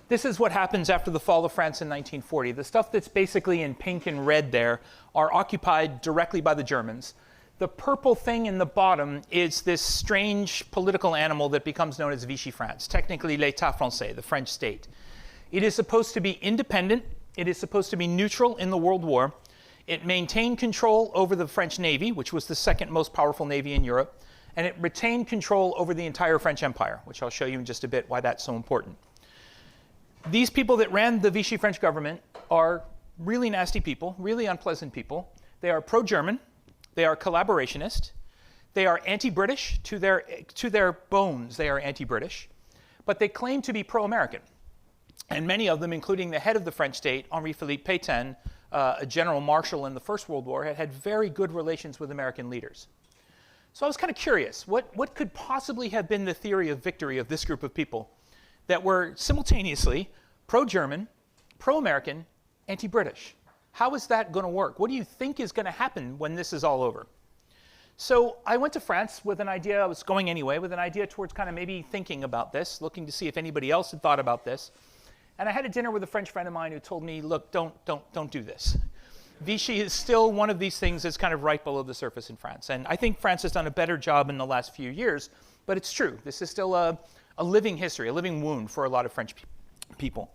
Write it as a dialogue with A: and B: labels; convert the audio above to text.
A: This is what happens after the fall of France in 1940. The stuff that's basically in pink and red there are occupied directly by the Germans. The purple thing in the bottom is this strange political animal that becomes known as Vichy France, technically l'État français, the French state. It is supposed to be independent. It is supposed to be neutral in the World War. It maintained control over the French Navy, which was the second most powerful navy in Europe, and it retained control over the entire French Empire, which I'll show you in just a bit why that's so important. These people that ran the Vichy French government are really nasty people, really unpleasant people. They are pro-German. They are collaborationist. They are anti-British to their bones. They are anti-British, but they claim to be pro-American. And many of them, including the head of the French state, Henri-Philippe Pétain, a general marshal in the First World War, had very good relations with American leaders. So I was kind of curious, what could possibly have been the theory of victory of this group of people that were simultaneously pro-German, pro-American, anti-British? How is that going to work? What do you think is going to happen when this is all over? So I went to France with an idea, I was going anyway, with an idea towards kind of maybe thinking about this, looking to see if anybody else had thought about this. And I had a dinner with a French friend of mine who told me, look, don't do this. Vichy is still one of these things that's kind of right below the surface in France. And I think France has done a better job in the last few years, but it's true. This is still a living history, a living wound for a lot of French people.